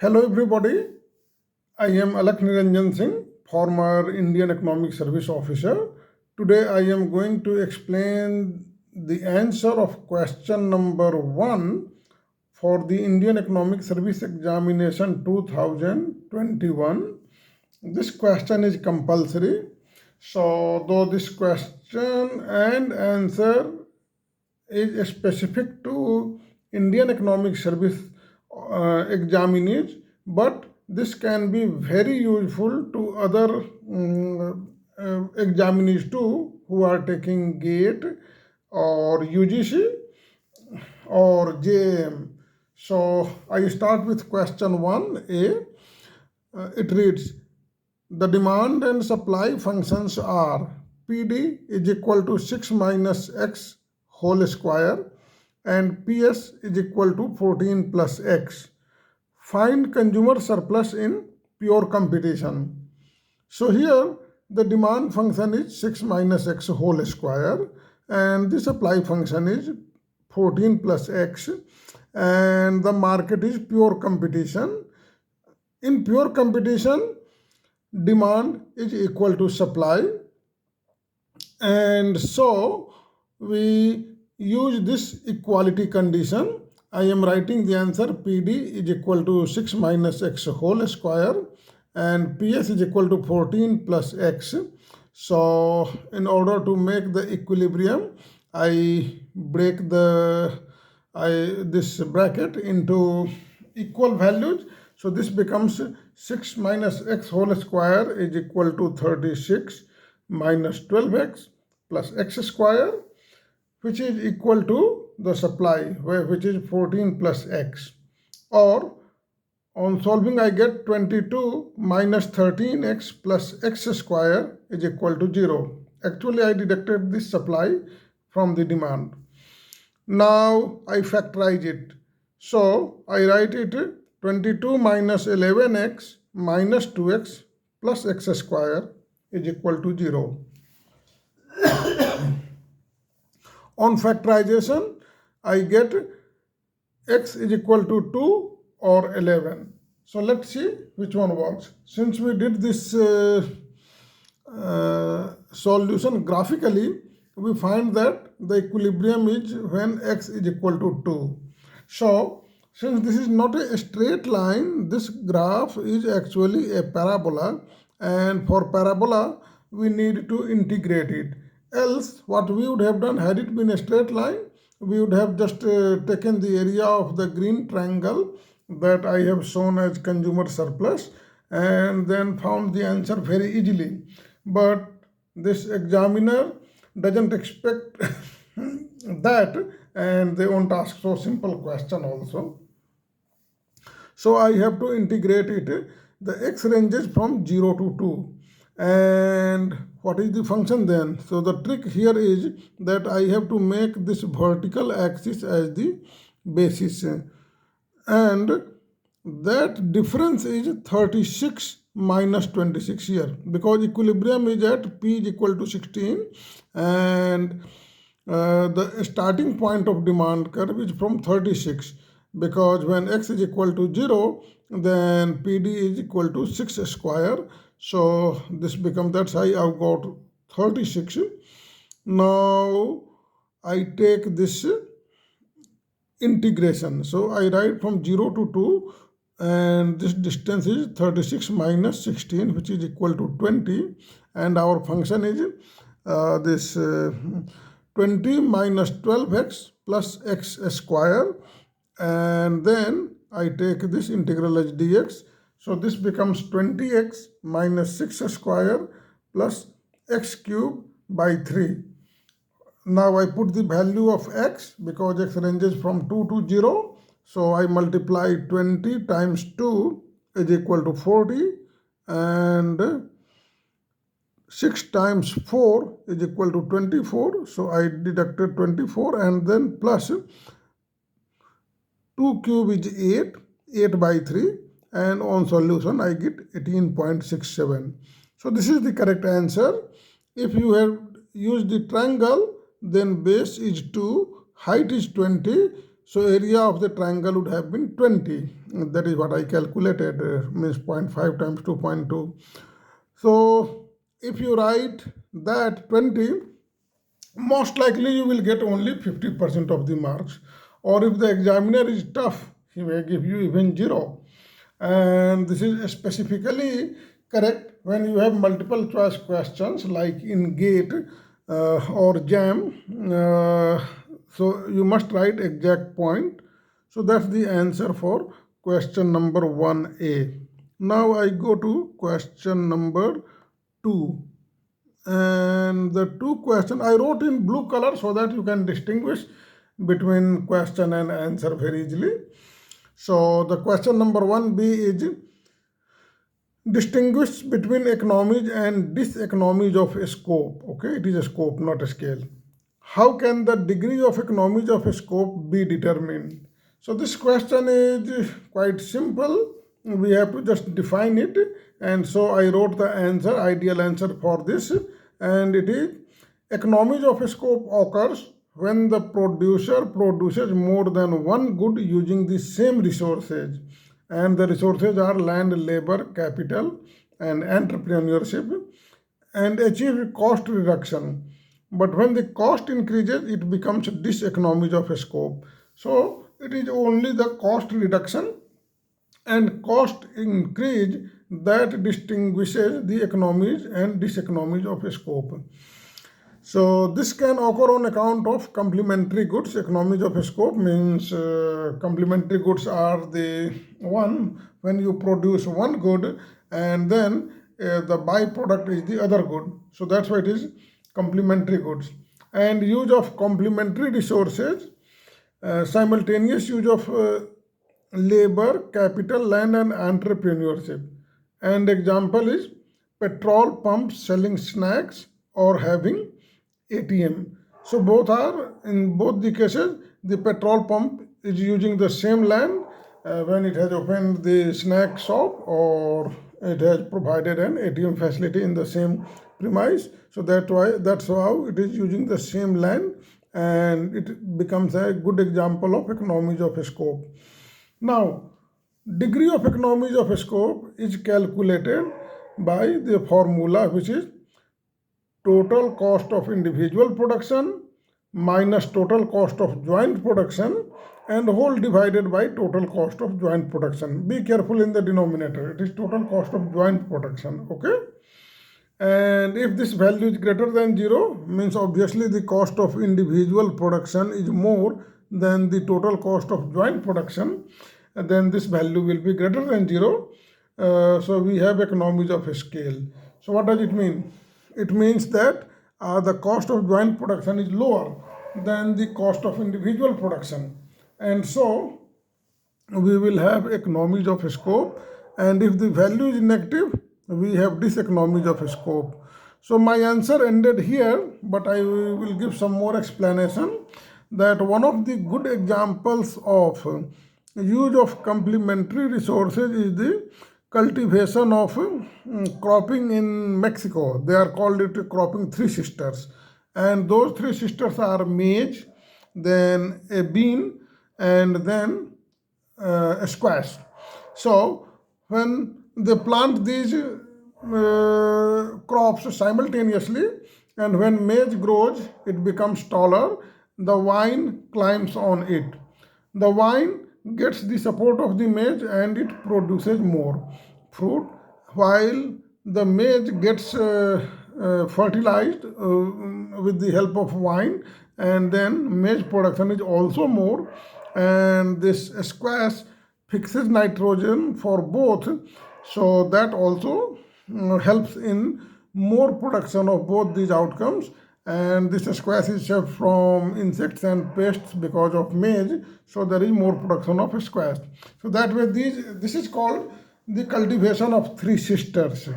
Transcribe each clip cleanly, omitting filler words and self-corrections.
Hello everybody, I am Alak Niranjan Singh, former Indian Economic Service Officer. Today I am going to explain the answer of question number 1 for the Indian Economic Service Examination 2021. This question is compulsory. So though this question and answer is specific to Indian Economic Service examinees, but this can be very useful to other examinees too who are taking GATE or UGC or JM. So I start with question 1A. It reads, the demand and supply functions are PD is equal to 6 minus x whole square and PS is equal to 14 plus x. Find consumer surplus in pure competition. So here the demand function is 6 minus x whole square and the supply function is 14 plus x and the market is pure competition. In pure competition, demand is equal to supply, and so we use this equality condition. I am writing the answer PD is equal to 6 minus x whole square and PS is equal to 14 plus x. So in order to make the equilibrium, I break this bracket into equal values. So this becomes 6 minus x whole square is equal to 36 minus 12x plus x square, which is equal to the supply, which is 14 plus x. Or on solving, I get 22 minus 13x plus x square is equal to 0. Actually, I deducted this supply from the demand. Now I factorize it. So I write it 22 minus 11x minus 2x plus x square is equal to 0. On factorization, I get x is equal to 2 or 11. So let's see which one works. Since we did this solution graphically, we find that the equilibrium is when x is equal to 2. So since this is not a straight line, this graph is actually a parabola, and for parabola we need to integrate it. Else what we would have done, had it been a straight line, we would have just taken the area of the green triangle that I have shown as consumer surplus and then found the answer very easily. But this examiner doesn't expect that, and they won't ask so simple question also. So I have to integrate it. The x ranges from 0 to 2. And what is the function then? So the trick here is that I have to make this vertical axis as the basis. And that difference is 36 minus 26 here, because equilibrium is at P is equal to 16 and the starting point of demand curve is from 36, because when x is equal to 0, then PD is equal to 6 square. So this becomes, that's how I've got 36. Now I take this integration. So I write from 0 to 2, and this distance is 36 minus 16, which is equal to 20, and our function is this 20 minus 12x plus x square, and then I take this integral as dx. So this becomes 20x minus 6 square plus x cube by 3. Now I put the value of x, because x ranges from 2 to 0. So I multiply 20 times 2 is equal to 40, and 6 times 4 is equal to 24. So I deducted 24, and then plus 2 cube is 8 by 3, and on solution I get 18.67. So this is the correct answer. If you have used the triangle, then base is 2, height is 20, So area of the triangle would have been 20. That is what I calculated, means zero point 0.5 times 2.2. So if you write that 20, most likely you will get only 50% of the marks. Or if the examiner is tough, he may give you even 0. And this is specifically correct when you have multiple choice questions like in GATE or JAM. So you must write exact point. So that's the answer for question number 1A. Now I go to question number 2. And the two question I wrote in blue color so that you can distinguish between question and answer very easily. So the question number 1B is distinguish between economies and diseconomies of a scope. Okay, it is a scope, not a scale. How can the degree of economies of a scope be determined? So this question is quite simple. We have to just define it. And so I wrote the answer, ideal answer for this. And it is economies of a scope occurs when the producer produces more than one good using the same resources. And the resources are land, labor, capital, and entrepreneurship, and achieve cost reduction. But when the cost increases, it becomes diseconomies of scope. So it is only the cost reduction and cost increase that distinguishes the economies and diseconomies of scope. So this can occur on account of complementary goods. Economies of scope means complementary goods are the one when you produce one good and then the byproduct is the other good. So that's why it is complementary goods. And use of complementary resources, simultaneous use of labor, capital, land, and entrepreneurship. And example is petrol pumps selling snacks or having ATM. So both are, in both the cases, the petrol pump is using the same land when it has opened the snack shop, or it has provided an ATM facility in the same premise. So that's how it is using the same land, and it becomes a good example of economies of scope. Now, degree of economies of scope is calculated by the formula, which is total cost of individual production minus total cost of joint production and whole divided by total cost of joint production. Be careful in the denominator. It is total cost of joint production. Okay. And if this value is greater than 0, means obviously the cost of individual production is more than the total cost of joint production, then this value will be greater than 0. So we have economies of scale. So what does it mean? It means that the cost of joint production is lower than the cost of individual production. And so we will have economies of scope, and if the value is negative, we have diseconomies of scope. So my answer ended here, but I will give some more explanation that one of the good examples of use of complementary resources is the cultivation of cropping in Mexico. They are called it cropping three sisters, and those three sisters are maize, then a bean, and then squash. So when they plant these crops simultaneously, and when maize grows, it becomes taller, the vine climbs on it. The vine gets the support of the maize and it produces more fruit, while the maize gets fertilized with the help of vine, and then maize production is also more, and this squash fixes nitrogen for both, so that also helps in more production of both these outcomes. And this squash is saved from insects and pests because of maize, so there is more production of squash. So that way this is called the cultivation of three sisters.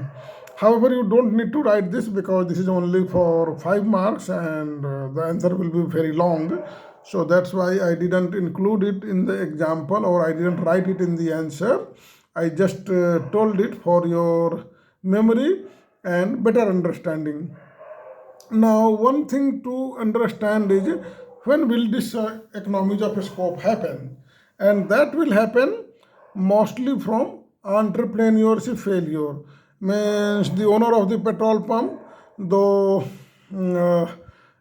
However, you don't need to write this because this is only for 5 marks, and the answer will be very long. So that's why I didn't include it in the example, or I didn't write it in the answer. I just told it for your memory and better understanding. Now, one thing to understand is when will this economies of scope happen? And that will happen mostly from entrepreneurship failure. Means the owner of the petrol pump, though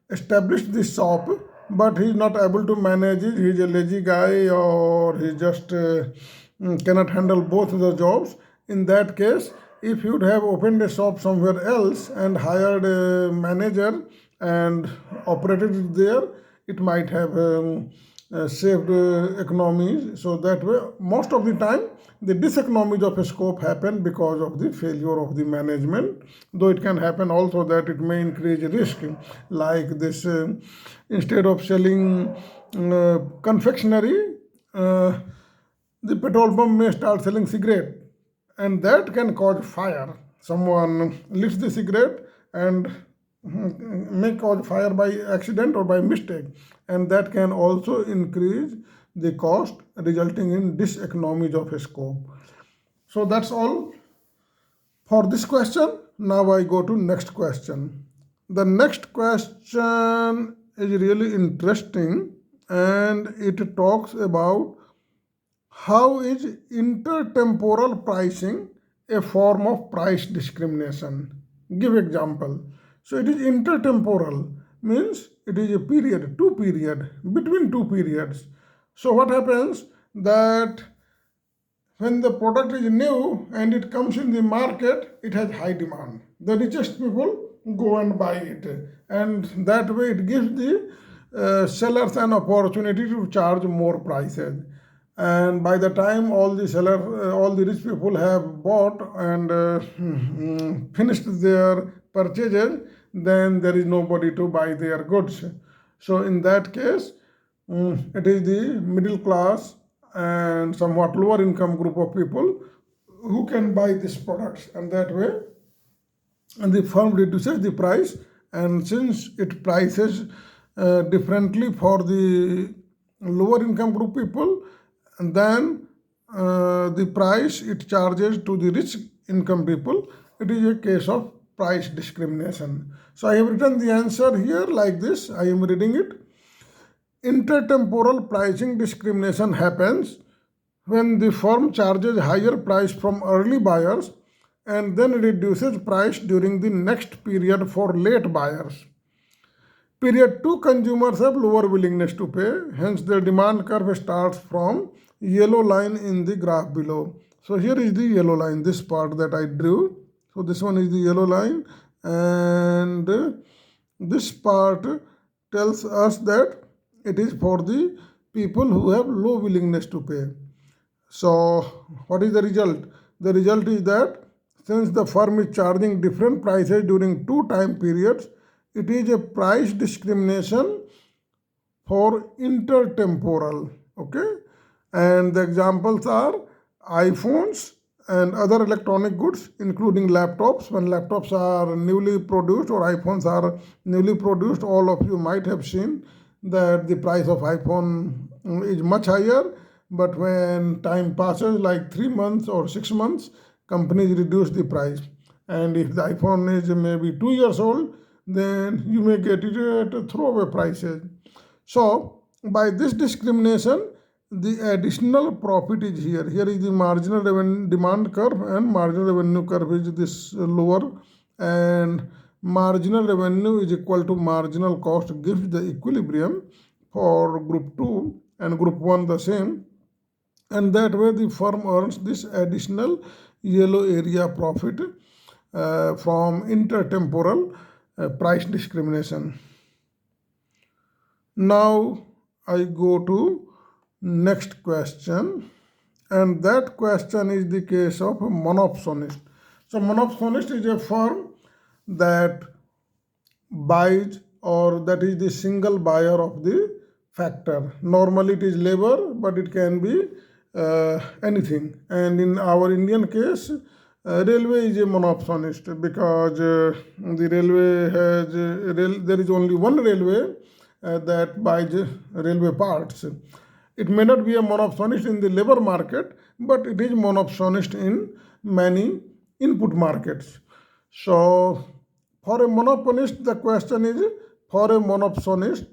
established this shop, but he's not able to manage it. He's a lazy guy, or he just cannot handle both the jobs. In that case, if you'd have opened a shop somewhere else and hired a manager and operated it there, it might have saved economies. So that way, most of the time, the diseconomies of scope happen because of the failure of the management. Though it can happen also that it may increase risk, like this. Instead of selling confectionery, the petrol pump may start selling cigarette, and that can cause fire. Someone lifts the cigarette and may cause fire by accident or by mistake, and that can also increase the cost, resulting in diseconomies of scope. So that's all for this question. Now I go to next question. The next question is really interesting, and it talks about how is intertemporal pricing a form of price discrimination? Give example. So it is intertemporal, means it is a period, two period, between two periods. So what happens that when the product is new and it comes in the market, it has high demand. The richest people go and buy it, and that way it gives the sellers an opportunity to charge more prices. And by the time all the rich people have bought and finished their purchases, then there is nobody to buy their goods. So in that case, it is the middle class and somewhat lower income group of people who can buy these products, and that way, and the firm reduces the price. And since it prices differently for the lower income group people, and then the price it charges to the rich income people, it is a case of price discrimination. So I have written the answer here like this. I am reading it. Intertemporal pricing discrimination happens when the firm charges higher price from early buyers and then reduces price during the next period for late buyers. Period 2, consumers have lower willingness to pay, hence the demand curve starts from yellow line in the graph below. So here is the yellow line, this part that I drew. So this one is the yellow line, and this part tells us that it is for the people who have low willingness to pay. So what is the result? The result is that since the firm is charging different prices during two time periods, it is a price discrimination for intertemporal. Okay, and the examples are iPhones and other electronic goods, including laptops. When laptops are newly produced or iPhones are newly produced, all of you might have seen that the price of iPhone is much higher. But when time passes, like 3 months or 6 months, companies reduce the price. And if the iPhone is maybe 2 years old, then you may get it at throwaway prices. So by this discrimination, the additional profit is here. Here is the marginal demand curve, and marginal revenue curve is this lower, and marginal revenue is equal to marginal cost, gives the equilibrium for group 2, and group 1 the same. And that way the firm earns this additional yellow area profit from intertemporal price discrimination. Now I go to next question, and that question is the case of a monopsonist. So monopsonist is a firm that buys, or that is the single buyer of the factor. Normally it is labor, but it can be anything. And in our Indian case, railway is a monopsonist, because the railway has there is only one railway that buys railway parts. It may not be a monopsonist in the labor market, but it is monopsonist in many input markets. So for a monopolist, the question is, for a monopsonist,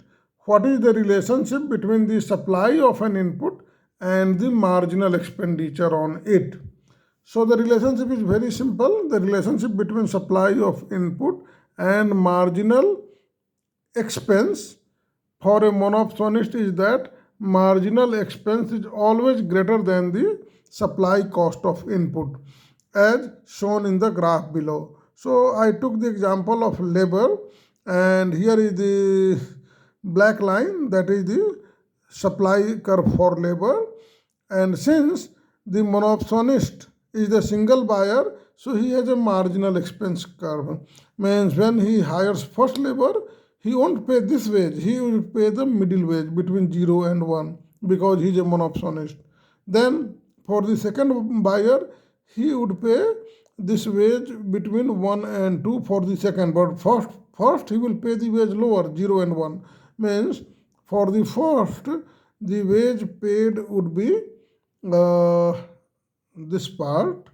what is the relationship between the supply of an input and the marginal expenditure on it. So the relationship is very simple. The relationship between supply of input and marginal expense for a monopsonist is that marginal expense is always greater than the supply cost of input as shown in the graph below. So I took the example of labor, and here is the black line, that is the supply curve for labor. And since the monopsonist is the single buyer, so he has a marginal expense curve. Means when he hires first labor, he won't pay this wage, he will pay the middle wage between 0 and 1 because he is a monopsonist. Then for the second buyer, he would pay this wage between 1 and 2 for the second, but first he will pay the wage lower, 0 and 1. Means for the first, the wage paid would be uh, this part.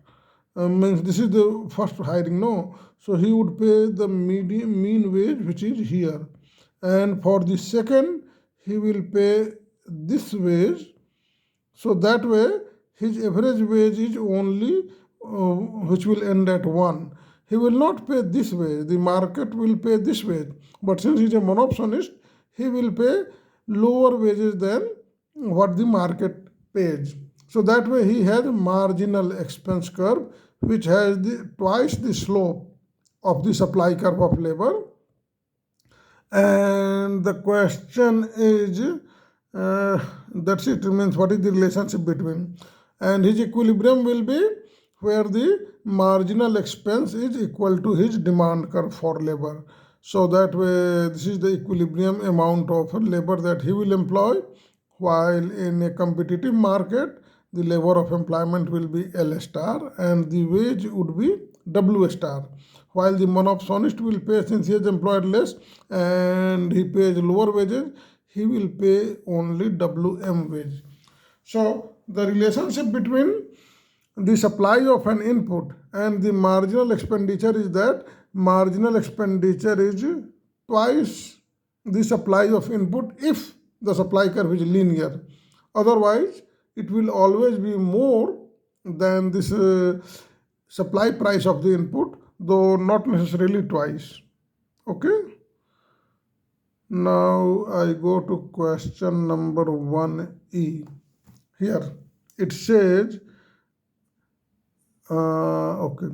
Means this is the first hiring, no, so he would pay the mean wage, which is here, and for the second he will pay this wage. So that way his average wage is only which will end at 1. He will not pay this wage, the market will pay this wage, but since he is a monopsonist, he will pay lower wages than what the market pays. So that way he has a marginal expense curve which has twice the slope of the supply curve of labor. And the question is, that's it, means what is the relationship between, and his equilibrium will be where the marginal expense is equal to his demand curve for labor. So that way this is the equilibrium amount of labor that he will employ, while in a competitive market the labor of employment will be L star and the wage would be W star, while the monopsonist will pay, since he has employed less and he pays lower wages, he will pay only WM wage. So the relationship between the supply of an input and the marginal expenditure is that marginal expenditure is twice the supply of input if the supply curve is linear. Otherwise it will always be more than this supply price of the input, though not necessarily twice. Okay. Now I go to question number 1E. Here it says, okay,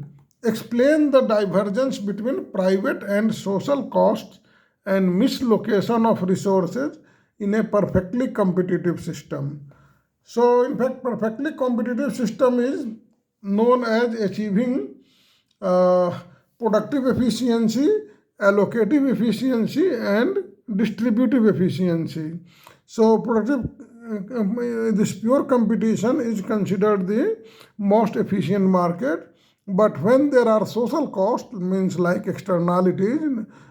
explain the divergence between private and social costs and mislocation of resources in a perfectly competitive system. So in fact, perfectly competitive system is known as achieving uh, productive efficiency, allocative efficiency, and distributive efficiency. So productive, this pure competition is considered the most efficient market. But when there are social costs, means like externalities,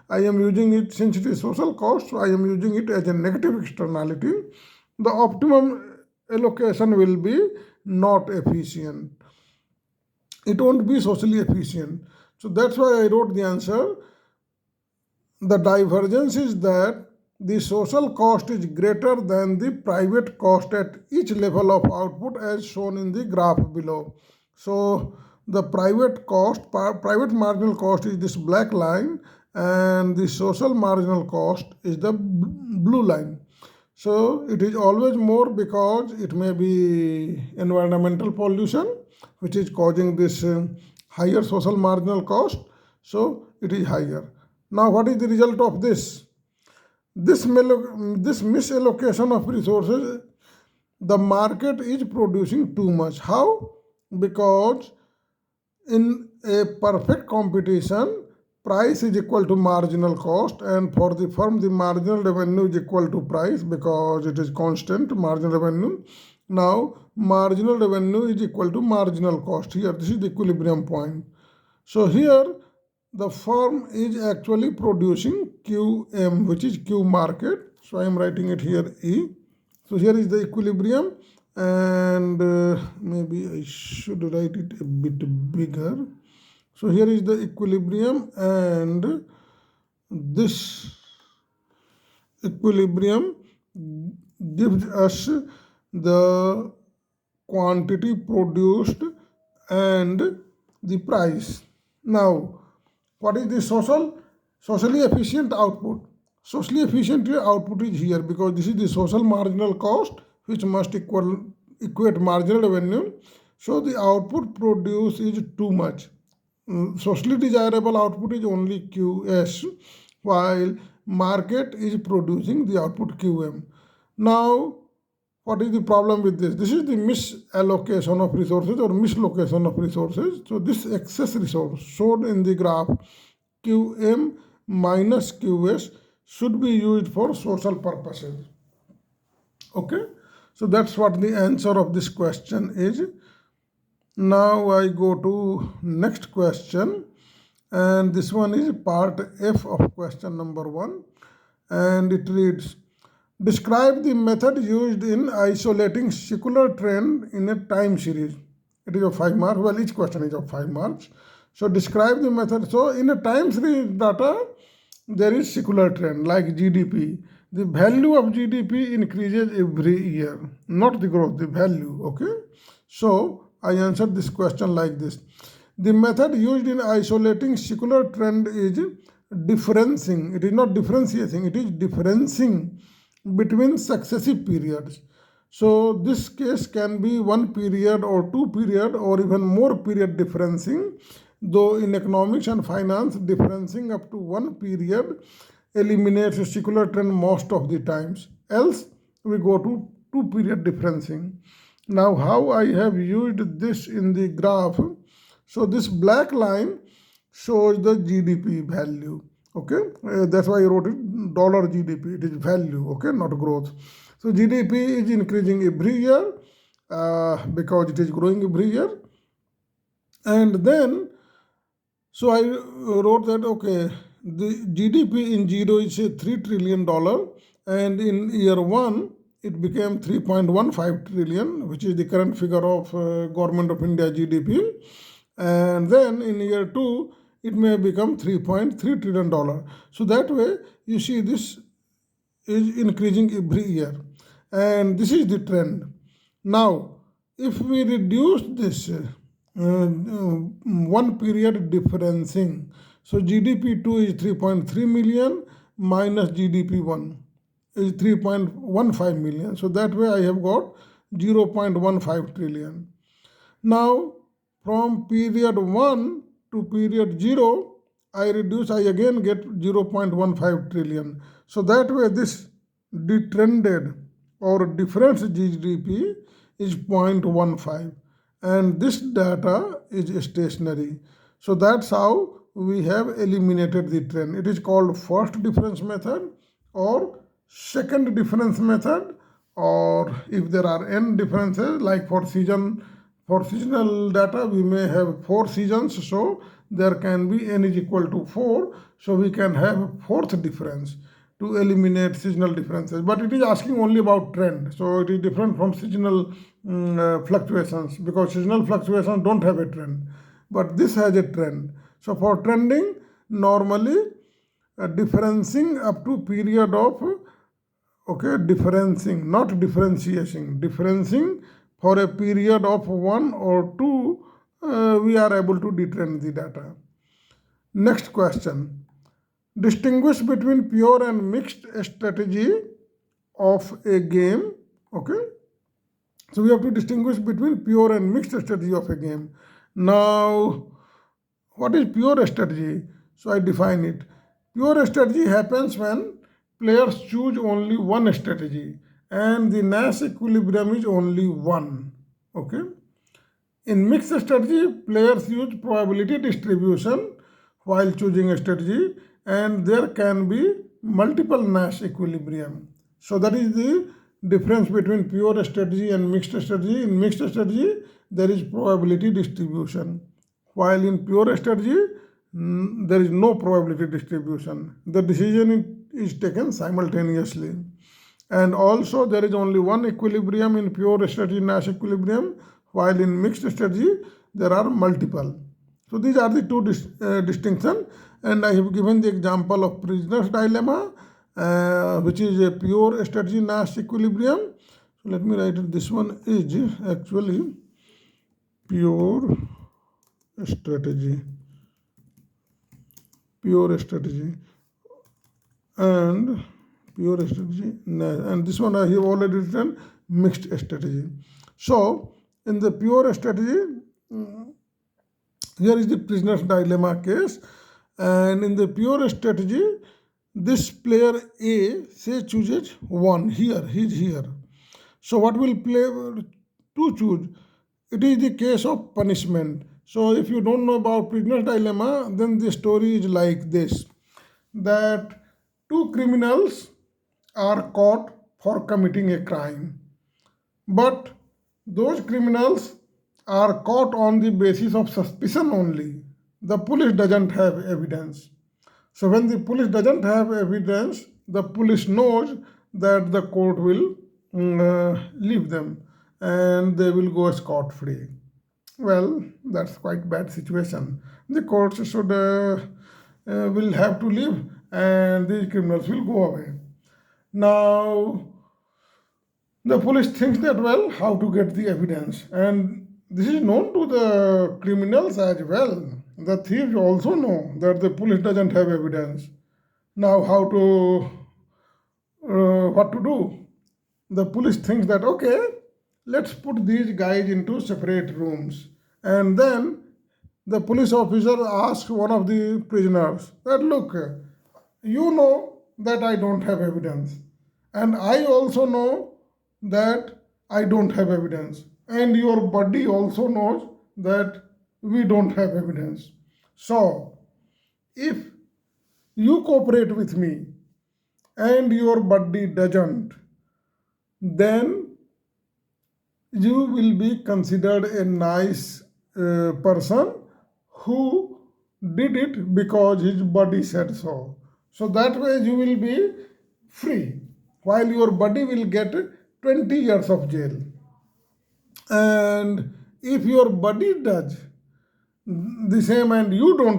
I am using it, since it is social cost, so I am using it as a negative externality. The optimum allocation will be not efficient. It won't be socially efficient. So that's why I wrote the answer. The divergence is that the social cost is greater than the private cost at each level of output as shown in the graph below. So the private marginal cost is this black line, and the social marginal cost is the blue line. So it is always more because it may be environmental pollution which is causing this higher social marginal cost. So it is higher. Now what is the result of this? This misallocation of resources, the market is producing too much. How? Because in a perfect competition, price is equal to marginal cost, and for the firm the marginal revenue is equal to price because it is constant marginal revenue. Now marginal revenue is equal to marginal cost. Here this is the equilibrium point. So here the firm is actually producing QM, which is Q market. So I am writing it here E. So here is the equilibrium, and maybe I should write it a bit bigger. So here is the equilibrium, and this equilibrium gives us the quantity produced and the price. Now, what is the socially efficient output? Socially efficient output is here because this is the social marginal cost which must equate marginal revenue. So the output produced is too much. Socially desirable output is only QS, while market is producing the output QM. Now, what is the problem with this? This is the misallocation of resources or mislocation of resources. So this excess resource shown in the graph QM minus QS should be used for social purposes. Okay, so that's what the answer of this question is. Now I go to next question, and this one is part F of question number 1, and it reads, describe the method used in isolating secular trend in a time series. It is of 5 marks. Well, each question is of 5 marks. So describe the method. So in a time series data, there is secular trend like GDP. The value of GDP increases every year, not the growth, the value. Okay. So I answered this question like this. The method used in isolating secular trend is differencing. It is not differentiating, it is differencing between successive periods. So this case can be 1 period or 2 period or even more period differencing, though in economics and finance, differencing up to 1 period eliminates a secular trend most of the times. Else, we go to 2 period differencing. Now, how I have used this in the graph. So this black line shows the GDP value. Okay, that's why I wrote it dollar GDP. It is value. Okay, not growth. So GDP is increasing every year because it is growing every year. And then, so I wrote that, okay, the GDP in zero is $3 trillion, and in year 1 it became 3.15 trillion, which is the current figure of Government of India GDP. And then in year 2 it may become $3.3 trillion. So that way you see this is increasing every year, and this is the trend. Now, if we reduce this 1 period differencing, so GDP 2 is 3.3 million minus GDP 1 is 3.15 million. So that way I have got 0.15 trillion. Now, from period 1 to period 0, I again get 0.15 trillion. So that way this detrended or difference GDP is 0.15, and this data is stationary. So that's how we have eliminated the trend. It is called first difference method or second difference method, or if there are n differences, like for seasonal data we may have 4 seasons, so there can be n is equal to 4, so we can have fourth difference to eliminate seasonal differences. But it is asking only about trend, so it is different from seasonal fluctuations, because seasonal fluctuations don't have a trend, but this has a trend. So for trending, normally differencing up to period of, okay, differencing, not differentiation, differencing for a period of 1 or 2, we are able to detrend the data. Next question. Distinguish between pure and mixed strategy of a game. Okay, so we have to distinguish between pure and mixed strategy of a game. Now, what is pure strategy? So I define it. Pure strategy happens when players choose only one strategy and the Nash equilibrium is only 1. Okay. In mixed strategy, players use probability distribution while choosing a strategy, and there can be multiple Nash equilibrium. So that is the difference between pure strategy and mixed strategy. In mixed strategy, there is probability distribution, while in pure strategy, there is no probability distribution. The decision is taken simultaneously. And also there is only one equilibrium in pure strategy, Nash equilibrium, while in mixed strategy there are multiple. So these are the two distinctions, and I have given the example of prisoner's dilemma which is a pure strategy Nash equilibrium. So let me write it. This one is actually pure strategy, pure strategy, and pure strategy, and this one I have already written mixed strategy. So in the pure strategy, here is the prisoner's dilemma case, and in the pure strategy, this player A say chooses one here, he's here. So what will player to choose? It is the case of punishment. So if you don't know about prisoner's dilemma, then the story is like this: that two criminals are caught for committing a crime, but those criminals are caught on the basis of suspicion only. The police doesn't have evidence. So when the police doesn't have evidence, the police knows that the court will leave them and they will go scot free. Well, that's quite bad situation. The courts should will have to leave and these criminals will go away. Now the police thinks that, well, how to get the evidence, and this is known to the criminals as well. The thieves also know that the police doesn't have evidence. Now how to what to do? The police thinks that, okay, let's put these guys into separate rooms, and then the police officer asks one of the prisoners that, look, you know that I don't have evidence, and I also know that I don't have evidence, and your buddy also knows that we don't have evidence. So if you cooperate with me and your buddy doesn't, then you will be considered a nice person who did it because his buddy said so. So that way you will be free, while your buddy will get 20 years of jail. And if your buddy does the same and you don't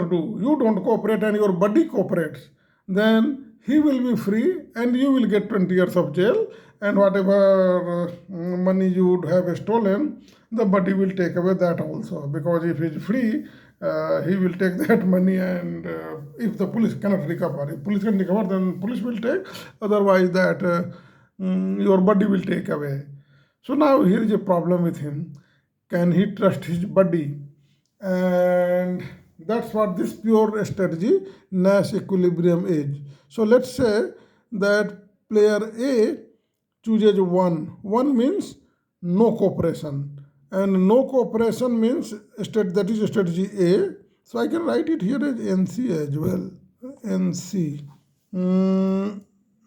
cooperate and your buddy cooperates, then he will be free and you will get 20 years of jail, and whatever money you would have stolen, the buddy will take away that also, because if he is free, he will take that money, and if the police cannot recover, if police can recover, then police will take, otherwise that your buddy will take away. So now here is a problem with him. Can he trust his buddy? And that's what this pure strategy Nash equilibrium is. So let's say that player A chooses one. One means no cooperation, and no cooperation means that is strategy A. So I can write it here as NC as well. NC,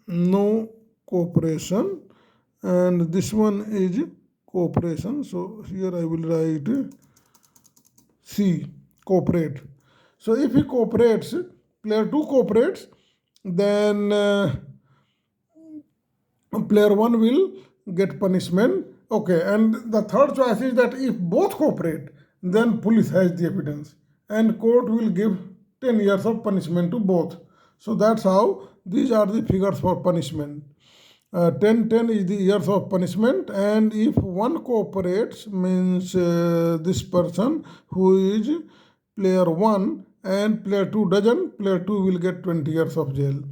no cooperation, and this one is cooperation. So here I will write C, cooperate. So if he cooperates, player 2 cooperates, then player 1 will get punishment. Okay, and the third choice is that if both cooperate, then police has the evidence and court will give 10 years of punishment to both. So that's how these are the figures for punishment. 10 is the years of punishment, and if one cooperates means this person who is player 1 and player 2 doesn't, player 2 will get 20 years of jail.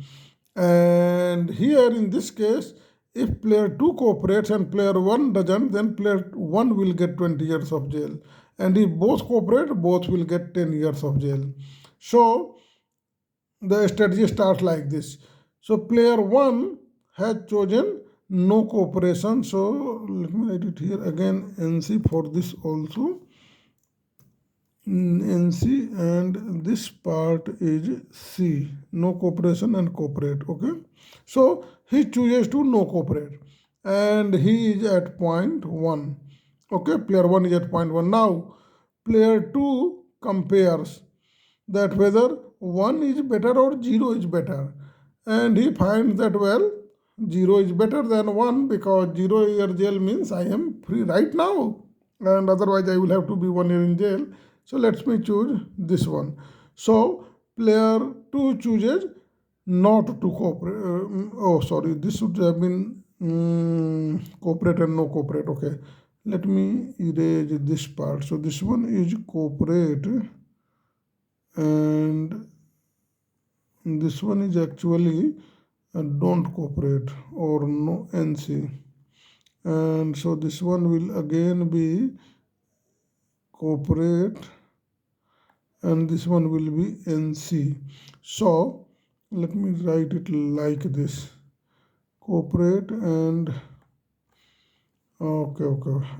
And here in this case, if player 2 cooperates and player 1 doesn't, then player 1 will get 20 years of jail, and if both cooperate, both will get 10 years of jail. So the strategy starts like this. So player 1 has chosen no cooperation. So let me write it here again, NC for this also. NC, and this part is C, no cooperation and cooperate. Okay, so he chooses to no cooperate and he is at point 1. Okay, player 1 is at point 1. Now player 2 compares that whether 1 is better or 0 is better, and he finds that, well, 0 is better than 1, because 0 year jail means I am free right now, and otherwise I will have to be 1 year in jail. So let me choose this one. So player 2 chooses not to cooperate. Oh, sorry, this should have been cooperate and no cooperate. Okay, let me erase this part. So this one is cooperate, and this one is actually don't cooperate or no NC. And so this one will again be cooperate, and this one will be NC. So let me write it like this: cooperate and okay,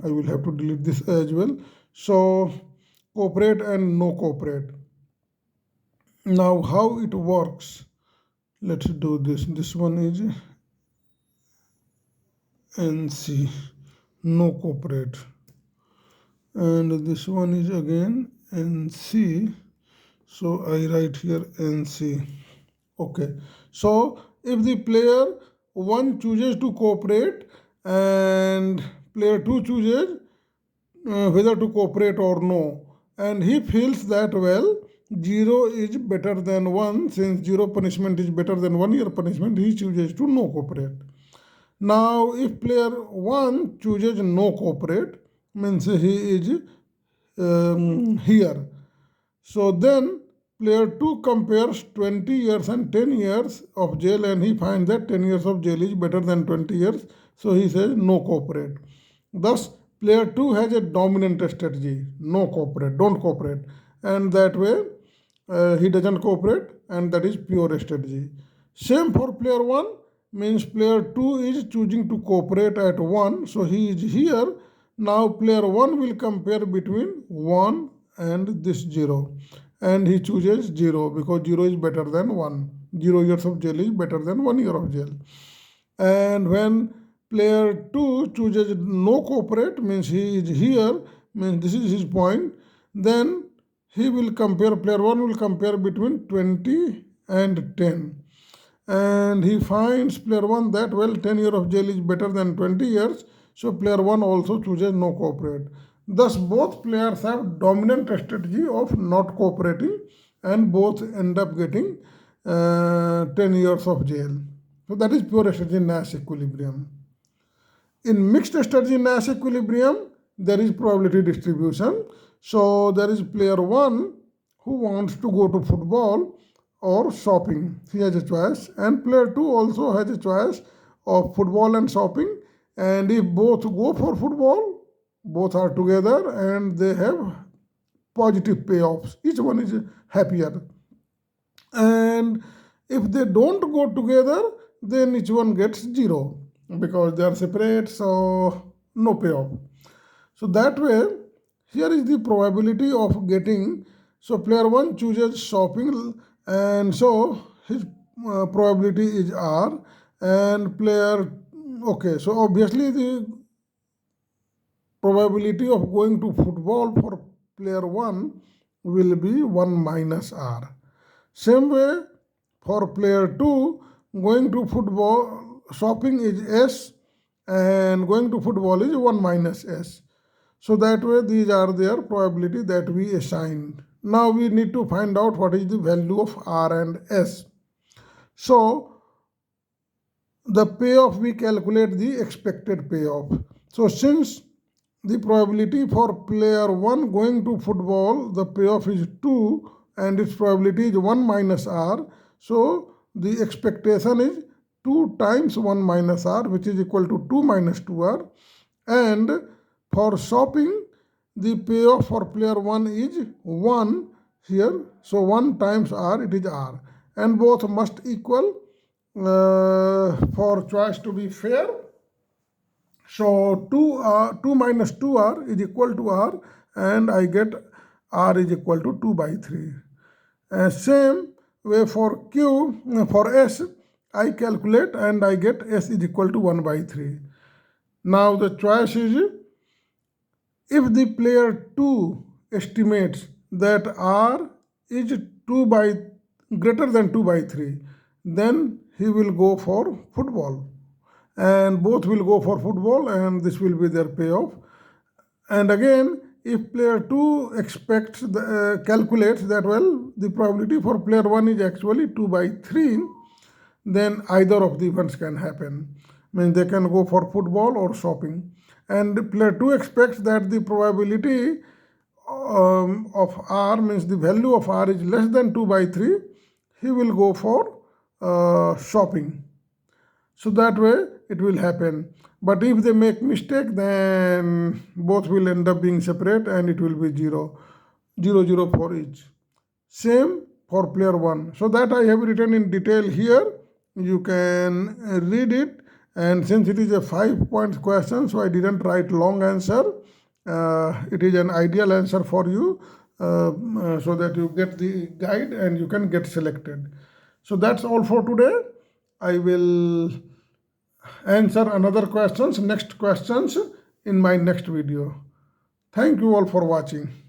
I will have to delete this as well. So cooperate and no cooperate. Now how it works, let's do this. This one is NC, no cooperate, and this one is again NC. So I write here NC. Okay, so if the player 1 chooses to cooperate and player 2 chooses whether to cooperate or no, and he feels that, well, 0 is better than 1, since 0 punishment is better than 1 year punishment, he chooses to no cooperate. Now if player 1 chooses no cooperate, means he is here. So then player 2 compares 20 years and 10 years of jail, and he finds that 10 years of jail is better than 20 years. So he says no cooperate. Thus player 2 has a dominant strategy: no cooperate, don't cooperate. And that way he doesn't cooperate, and that is pure strategy. Same for player 1, means player 2 is choosing to cooperate at 1, so he is here. Now player 1 will compare between 1 and this 0, and he chooses 0 because 0 is better than 1. 0 years of jail is better than 1 year of jail. And when player 2 chooses no cooperate, means he is here, means this is his point, then he will compare, player 1 will compare between 20 and 10, and he finds player 1 that, well, 10 years of jail is better than 20 years, so player 1 also chooses no cooperate. Thus both players have dominant strategy of not cooperating, and both end up getting 10 years of jail. So that is pure strategy Nash equilibrium. In mixed strategy Nash equilibrium, there is probability distribution. So there is player 1 who wants to go to football or shopping. He has a choice, and player 2 also has a choice of football and shopping. And if both go for football, both are together and they have positive payoffs. Each one is happier. And if they don't go together, then each one gets 0 because they are separate, so no payoff. So that way, here is the probability of getting. So player 1 chooses shopping, and so his probability is R, and player, okay, so obviously the probability of going to football for player 1 will be 1 minus R. Same way for player 2, going to football, shopping is S, and going to football is 1 minus S. So that way these are their probability that we assigned. Now we need to find out what is the value of R and S. So the payoff, we calculate the expected payoff. So since the probability for player 1 going to football, the payoff is 2, and its probability is 1 minus R. So the expectation is 2 times 1 minus R, which is equal to 2 minus 2R. And for shopping, the payoff for player 1 is 1 here. So 1 times R, it is R. And both must equal for choice to be fair. So 2 minus 2R is equal to R, and I get R is equal to 2 by 3. Same way for for S, I calculate and I get S is equal to 1 by 3. Now the choice is, if the player 2 estimates that R is greater than 2 by 3, then he will go for football. And both will go for football, and this will be their payoff. And again, if player 2 expects calculates that, well, the probability for player 1 is actually 2 by 3, then either of the events can happen. Means they can go for football or shopping. And player 2 expects that the probability of R, means the value of R, is less than 2 by 3. He will go for shopping. So that way it will happen. But if they make mistake, then both will end up being separate and it will be 0, 0, 0 for each. Same for player 1. So that I have written in detail here. You can read it, and since it is a 5 point question, so I didn't write long answer. It is an ideal answer for you, so that you get the guide and you can get selected. So that's all for today. I will answer another next questions in my next video. Thank you all for watching.